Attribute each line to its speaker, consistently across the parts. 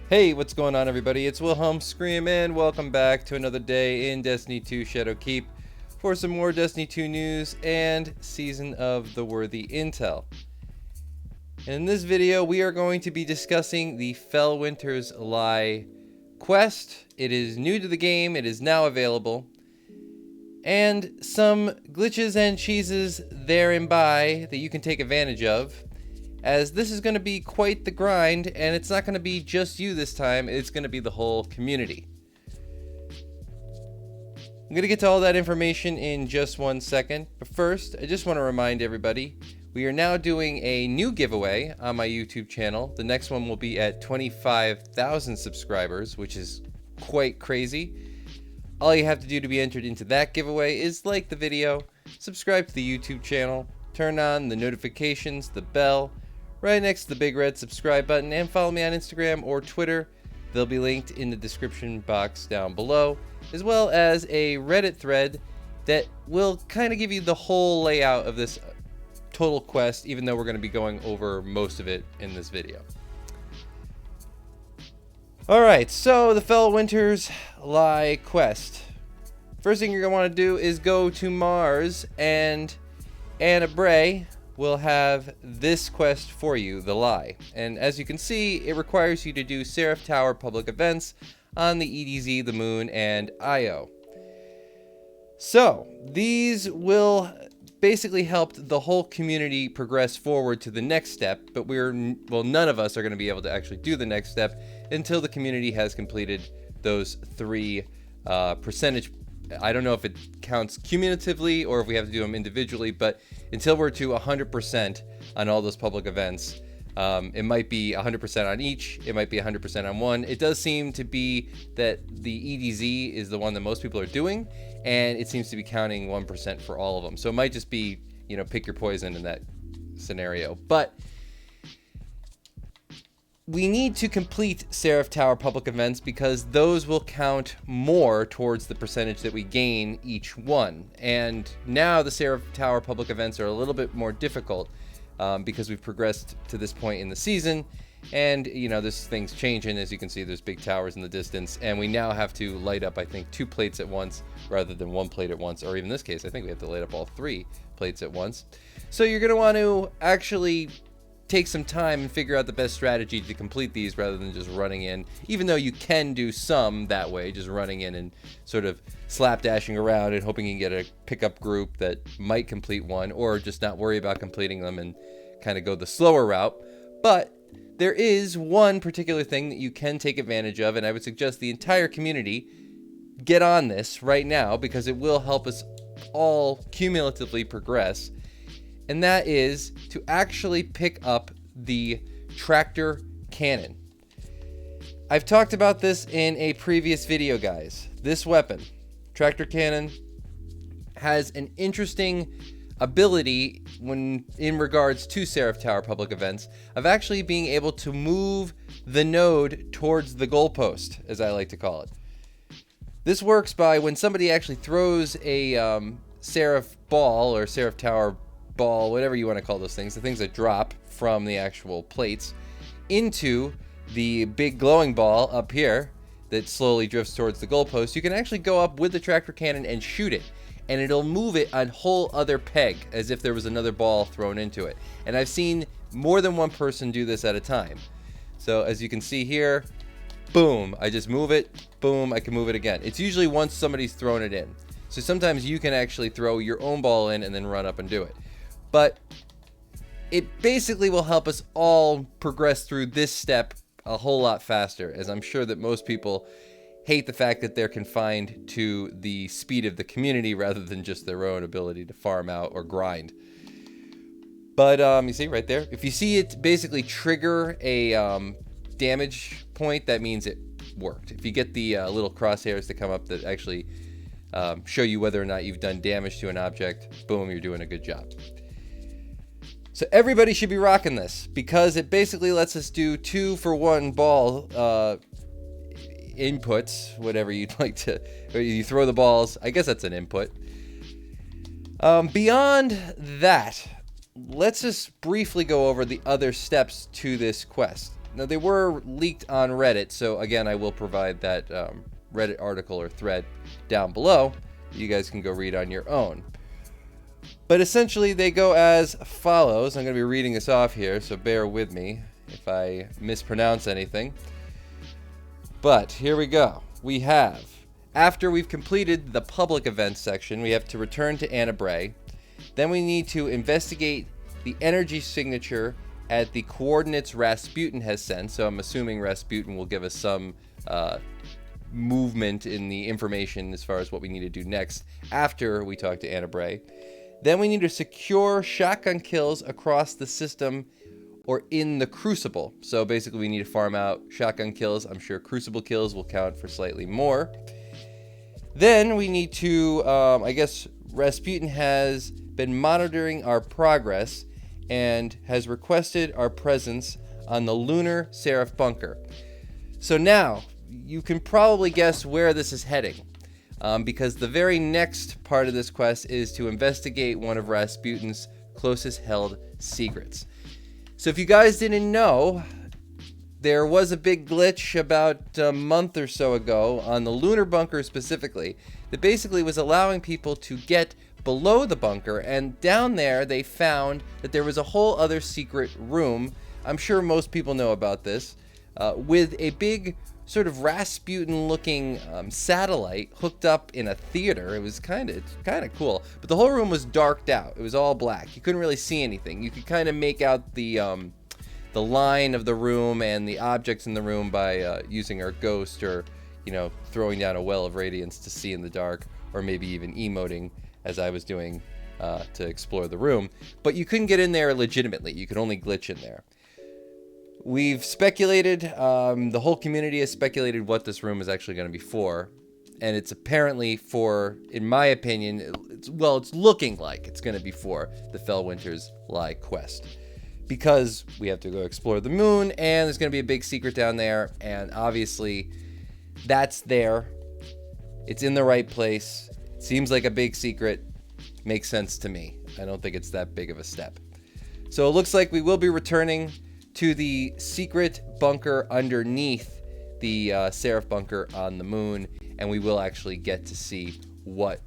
Speaker 1: Hey, what's going on, everybody? It's Wilhelm Scream, and welcome back to another day in Destiny 2 Shadowkeep for some more Destiny 2 news and Season of the Worthy Intel. And in this video, we are going to be discussing the FELWINTER'S Lie quest. It is new to the game, it is now available, and some glitches and cheeses therein by that you can take advantage of, as this is going to be quite the grind, and it's not going to be just you this time, it's going to be the whole community. I'm going to get to all that information in just 1 second, but first, I just want to remind everybody, we are now doing a new giveaway on my YouTube channel. The next one will be at 25,000 subscribers, which is quite crazy. All you have to do to be entered into that giveaway is like the video, subscribe to the YouTube channel, turn on the notifications, the bell, right next to the big red subscribe button, and follow me on Instagram or Twitter. They'll be linked in the description box down below, as well as a Reddit thread that will kind of give you the whole layout of this total quest, even though we're going to be going over most of it in this video. Alright, so the FELWINTER'S Lie quest. First thing you're going to want to do is go to Mars, and Anna Bray will have this quest for you, the Lie. And as you can see, it requires you to do Seraph Tower public events on the EDZ, the Moon, and Io. So, these will basically help the whole community progress forward to the next step, but none of us are going to be able to actually do the next step until the community has completed those 3 percentage. I don't know if it counts cumulatively or if we have to do them individually, but until we're to 100% on all those public events, it might be 100% on each, it might be 100% on one. It does seem to be that the EDZ is the one that most people are doing, and it seems to be counting 1% for all of them. So it might just be, pick your poison in that scenario. But we need to complete Seraph Tower public events because those will count more towards the percentage that we gain each one. And now the Seraph Tower public events are a little bit more difficult because we've progressed to this point in the season. And, this thing's changing. As you can see, there's big towers in the distance. And we now have to light up, I think, 2 plates at once rather than 1 plate at once. Or even in this case, I think we have to light up all 3 plates at once. So you're going to want to actually take some time and figure out the best strategy to complete these rather than just running in, even though you can do some that way, just running in and sort of slapdashing around and hoping you can get a pickup group that might complete one, or just not worry about completing them and kind of go the slower route. But there is one particular thing that you can take advantage of, and I would suggest the entire community get on this right now because it will help us all cumulatively progress. And that is to actually pick up the tractor cannon. I've talked about this in a previous video, guys. This weapon, tractor cannon, has an interesting ability when in regards to Seraph Tower public events of actually being able to move the node towards the goalpost, as I like to call it. This works by when somebody actually throws a Seraph ball or Seraph Tower ball, whatever you want to call those things, the things that drop from the actual plates, into the big glowing ball up here that slowly drifts towards the goalpost. You can actually go up with the tractor cannon and shoot it, and it'll move it a whole other peg as if there was another ball thrown into it. And I've seen more than one person do this at a time. So as you can see here, boom, I just move it, boom, I can move it again. It's usually once somebody's thrown it in. So sometimes you can actually throw your own ball in and then run up and do it. But it basically will help us all progress through this step a whole lot faster, as I'm sure that most people hate the fact that they're confined to the speed of the community rather than just their own ability to farm out or grind. But you see right there, if you see it basically trigger a damage point, that means it worked. If you get the little crosshairs to come up that actually show you whether or not you've done damage to an object, boom, you're doing a good job. So everybody should be rocking this because it basically lets us do 2-for-1 ball inputs, whatever you'd like to, or you throw the balls. I guess that's an input. Beyond that, let's just briefly go over the other steps to this quest. Now, they were leaked on Reddit, so again, I will provide that Reddit article or thread down below. You guys can go read on your own. But essentially, they go as follows. I'm going to be reading this off here, so bear with me if I mispronounce anything. But here we go. We have, after we've completed the public events section, we have to return to Anna Bray. Then we need to investigate the energy signature at the coordinates Rasputin has sent. So I'm assuming Rasputin will give us some movement in the information as far as what we need to do next after we talk to Anna Bray. Then we need to secure shotgun kills across the system or in the Crucible. So basically we need to farm out shotgun kills. I'm sure Crucible kills will count for slightly more. Then we need to, I guess Rasputin has been monitoring our progress and has requested our presence on the lunar Seraph bunker. So now you can probably guess where this is heading, because the very next part of this quest is to investigate one of Rasputin's closest held secrets. So if you guys didn't know, there was a big glitch about a month or so ago on the lunar bunker specifically that basically was allowing people to get below the bunker, and down there they found that there was a whole other secret room. I'm sure most people know about this, with a big sort of Rasputin looking satellite hooked up in a theater. It was kind of cool, but the whole room was darked out. It was all black. You couldn't really see anything. You could kind of make out the line of the room and the objects in the room by using our ghost, or throwing down a well of radiance to see in the dark, or maybe even emoting as I was doing to explore the room. But you couldn't get in there legitimately. You could only glitch in there. We've speculated, the whole community has speculated what this room is actually going to be for. And it's apparently for, in my opinion, it's looking like it's going to be for the FELWINTER'S Lie quest. Because we have to go explore the moon, and there's going to be a big secret down there, and obviously that's there. It's in the right place. Seems like a big secret. Makes sense to me. I don't think it's that big of a step. So it looks like we will be returning to the secret bunker underneath the Seraph bunker on the moon, and we will actually get to see what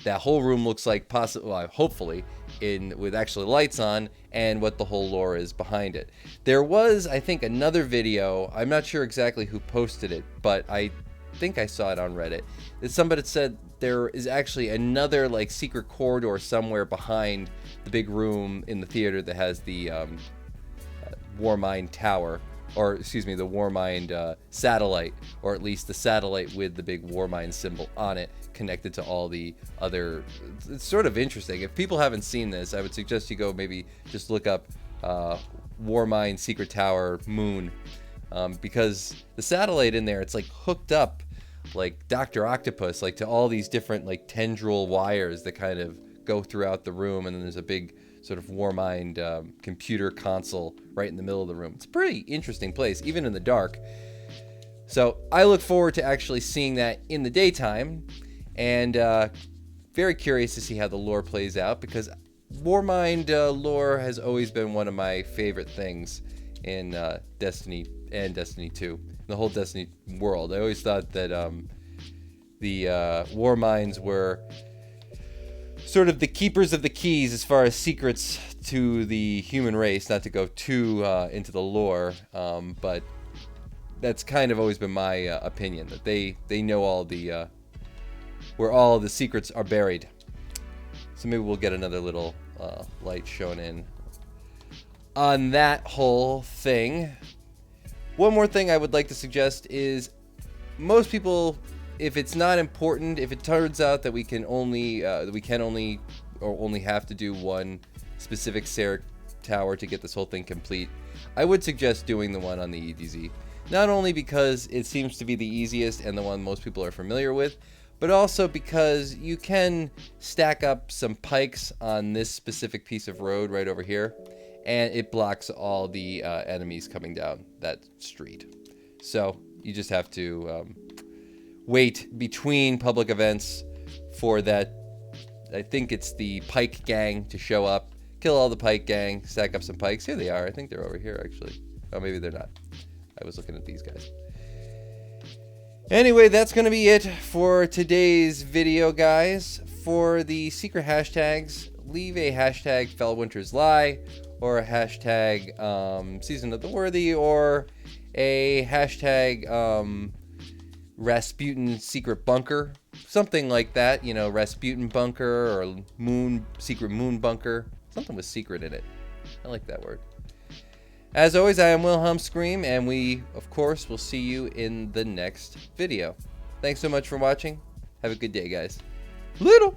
Speaker 1: that whole room looks like, hopefully, with actually lights on, and what the whole lore is behind it. There was, I think, another video. I'm not sure exactly who posted it, but I think I saw it on Reddit. That somebody said there is actually another secret corridor somewhere behind the big room in the theater that has the Warmind tower, or excuse me, the Warmind satellite, or at least the satellite with the big Warmind symbol on it, connected to all the other. It's sort of interesting. If people haven't seen this, I would suggest you go maybe just look up Warmind Secret Tower Moon, because the satellite in there, it's hooked up like Dr. Octopus, to all these different tendril wires that kind of go throughout the room, and then there's a big sort of Warmind computer console right in the middle of the room. It's a pretty interesting place, even in the dark. So I look forward to actually seeing that in the daytime, and very curious to see how the lore plays out, because Warmind lore has always been one of my favorite things in Destiny and Destiny 2, the whole Destiny world. I always thought that the Warminds were sort of the keepers of the keys as far as secrets to the human race, not to go too into the lore, but that's kind of always been my opinion, that they know all the where all the secrets are buried. So maybe we'll get another little light shown in on that whole thing. One more thing I would like to suggest is, most people, if it's not important, if it turns out that we can only have to do one specific Seraph tower to get this whole thing complete, I would suggest doing the one on the EDZ. Not only because it seems to be the easiest and the one most people are familiar with, but also because you can stack up some pikes on this specific piece of road right over here, and it blocks all the enemies coming down that street. So you just have to wait between public events for that, I think it's the Pike Gang, to show up, kill all the Pike Gang, stack up some pikes. Here they are. I think they're over here, actually. Oh, maybe they're not. I was looking at these guys. Anyway, that's going to be it for today's video, guys. For the secret hashtags, leave a hashtag FELWINTER'S lie, or a hashtag Season of the Worthy, or a hashtag Rasputin secret bunker. Something like that, you know, Rasputin bunker or secret moon bunker. Something with secret in it. I like that word. As always, I am Wilhelm Scream, and we, of course, will see you in the next video. Thanks so much for watching. Have a good day, guys. Little.